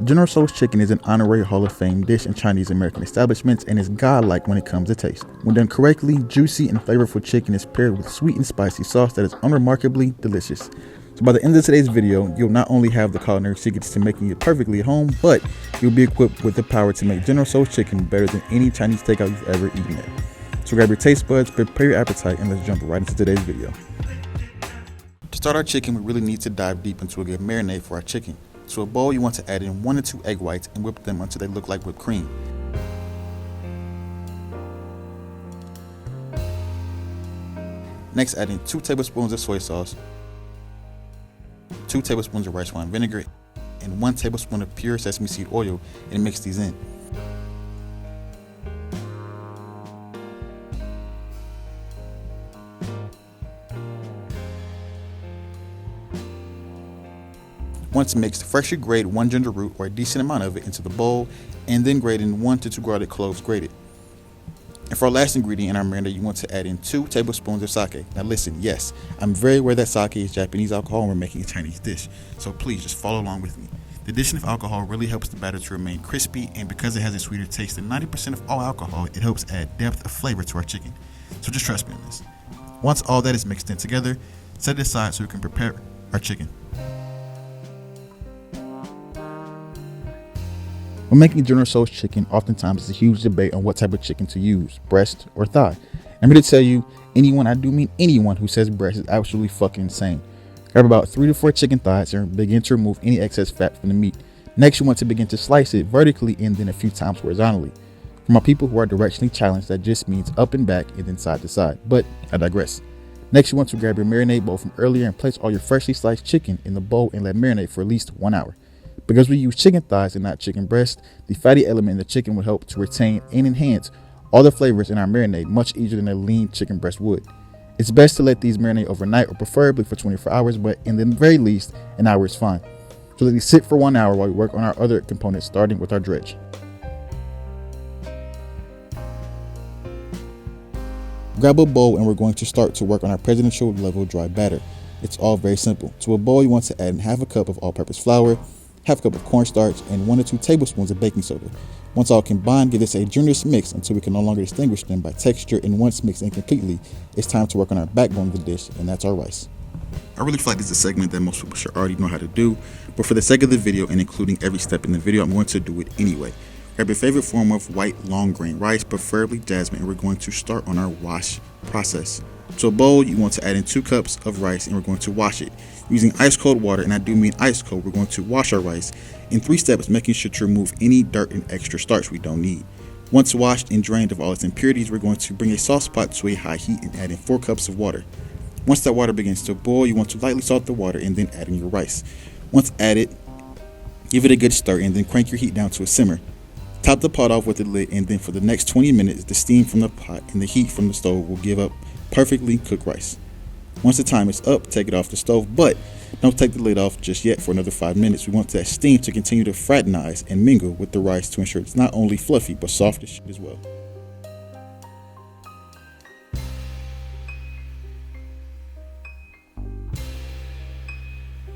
General Tso's chicken is an honorary Hall of Fame dish in Chinese American establishments and is godlike when it comes to taste. When done correctly, juicy and flavorful chicken is paired with sweet and spicy sauce that is unremarkably delicious. So by the end of today's video, you'll not only have the culinary secrets to making it perfectly at home, but you'll be equipped with the power to make General Tso's chicken better than any Chinese takeout you've ever eaten at. So grab your taste buds, prepare your appetite, and let's jump right into today's video. To start our chicken, we really need to dive deep into a good marinade for our chicken. To a bowl, you want to add in 1 to 2 egg whites and whip them until they look like whipped cream. Next, add in 2 tablespoons of soy sauce, 2 tablespoons of rice wine vinegar, and 1 tablespoon of pure sesame seed oil, and mix these in. Once mixed, freshly grate 1 ginger root or a decent amount of it into the bowl, and then grate in 1 to 2 garlic cloves grated. And for our last ingredient in our marinade, you want to add in 2 tablespoons of sake. Now listen, yes, I'm very aware that sake is Japanese alcohol and we're making a Chinese dish, so please just follow along with me. The addition of alcohol really helps the batter to remain crispy, and because it has a sweeter taste than 90% of all alcohol, it helps add depth of flavor to our chicken. So just trust me on this. Once all that is mixed in together, set it aside so we can prepare our chicken. When making General Tso's chicken, oftentimes there's a huge debate on what type of chicken to use, breast or thigh. I'm here to tell you, anyone, I do mean anyone, who says breast is absolutely fucking insane. Grab about 3 to 4 chicken thighs and begin to remove any excess fat from the meat. Next, you want to begin to slice it vertically and then a few times horizontally. For my people who are directionally challenged, that just means up and back and then side to side, but I digress. Next, you want to grab your marinade bowl from earlier and place all your freshly sliced chicken in the bowl and let marinate for at least 1 hour. Because we use chicken thighs and not chicken breast, the fatty element in the chicken will help to retain and enhance all the flavors in our marinade much easier than a lean chicken breast would. It's best to let these marinate overnight or preferably for 24 hours, but in the very least, an hour is fine. So let these sit for 1 hour while we work on our other components, starting with our dredge. Grab a bowl and we're going to start to work on our presidential level dry batter. It's all very simple. To a bowl, you want to add in half a cup of all-purpose flour, half a cup of cornstarch, and 1 to 2 tablespoons of baking soda. Once all combined, give this a generous mix until we can no longer distinguish them by texture, and once mixed in completely, it's time to work on our backbone of the dish, and that's our rice. I really feel like this is a segment that most people should already know how to do, but for the sake of the video and including every step in the video, I'm going to do it anyway. Grab your favorite form of white long grain rice, preferably jasmine, and we're going to start on our wash process. To a bowl, you want to add in 2 cups of rice and we're going to wash it. Using ice cold water, and I do mean ice cold, we're going to wash our rice in 3 steps, making sure to remove any dirt and extra starch we don't need. Once washed and drained of all its impurities, we're going to bring a sauce pot to a high heat and add in 4 cups of water. Once that water begins to boil, you want to lightly salt the water and then add in your rice. Once added, give it a good stir and then crank your heat down to a simmer. Top the pot off with the lid, and then for the next 20 minutes, the steam from the pot and the heat from the stove will give up perfectly cooked rice. Once the time is up, take it off the stove, but don't take the lid off just yet for another 5 minutes. We want that steam to continue to fraternize and mingle with the rice to ensure it's not only fluffy, but soft as shit as well.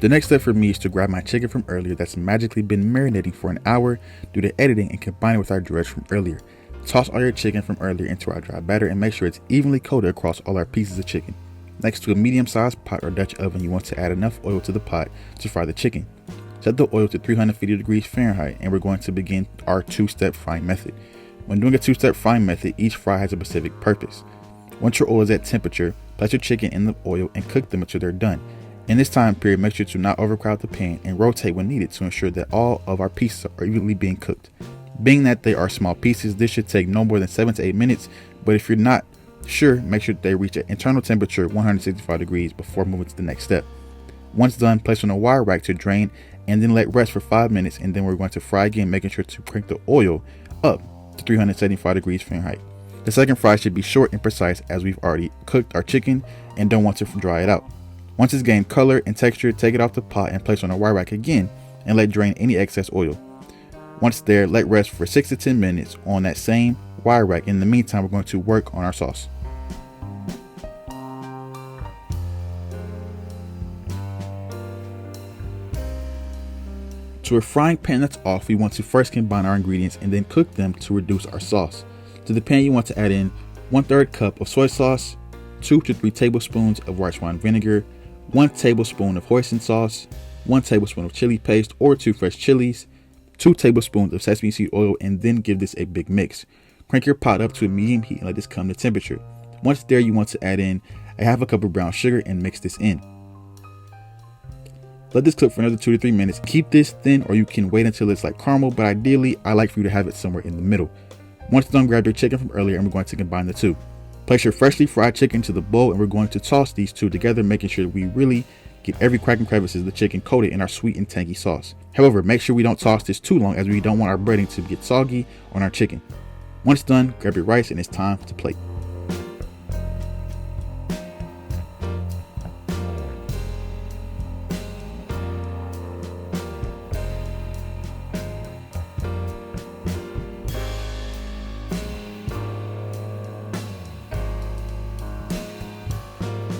The next step for me is to grab my chicken from earlier that's magically been marinating for an hour, do the editing, and combine it with our dredge from earlier. Toss all your chicken from earlier into our dry batter and make sure it's evenly coated across all our pieces of chicken. Next, to a medium-sized pot or Dutch oven, you want to add enough oil to the pot to fry the chicken. Set the oil to 350 degrees Fahrenheit, and we're going to begin our 2-step frying method. When doing a 2-step frying method, each fry has a specific purpose. Once your oil is at temperature, place your chicken in the oil and cook them until they're done. In this time period, make sure to not overcrowd the pan and rotate when needed to ensure that all of our pieces are evenly being cooked. Being that they are small pieces, this should take no more than 7 to 8 minutes, but if you're not sure, make sure they reach an internal temperature 165 degrees before moving to the next step. Once done, place on a wire rack to drain and then let rest for 5 minutes, and then we're going to fry again, making sure to crank the oil up to 375 degrees Fahrenheit. The second fry should be short and precise as we've already cooked our chicken and don't want to dry it out. Once it's gained color and texture, take it off the pot and place on a wire rack again and let drain any excess oil. Once there, let rest for 6 to 10 minutes on that same wire rack. In the meantime, we're going to work on our sauce. To a frying pan that's off, we want to first combine our ingredients and then cook them to reduce our sauce. To the pan, you want to add in 1/3 cup of soy sauce, 2 to 3 tablespoons of white wine vinegar, 1 tablespoon of hoisin sauce, 1 tablespoon of chili paste or 2 fresh chilies, 2 tablespoons of sesame seed oil, and then give this a big mix. Crank your pot up to a medium heat and let this come to temperature. Once there, you want to add in a half a cup of brown sugar and mix this in. Let this cook for another 2 to 3 minutes. Keep this thin, or you can wait until it's like caramel, but ideally I like for you to have it somewhere in the middle. Once done, grab your chicken from earlier and we're going to combine the two. Place your freshly fried chicken into the bowl and we're going to toss these two together, making sure we really get every crack and crevices of the chicken coated in our sweet and tangy sauce. However, make sure we don't toss this too long, as we don't want our breading to get soggy on our chicken. Once done, grab your rice and it's time to plate.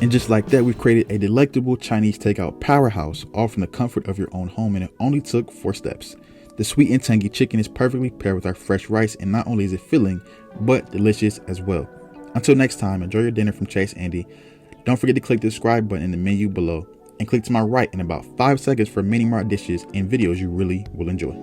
And just like that, we've created a delectable Chinese takeout powerhouse, all from the comfort of your own home, and it only took 4 steps. The sweet and tangy chicken is perfectly paired with our fresh rice, and not only is it filling, but delicious as well. Until next time, enjoy your dinner from Chase Andy. Don't forget to click the subscribe button in the menu below, and click to my right in about 5 seconds for many more dishes and videos you really will enjoy.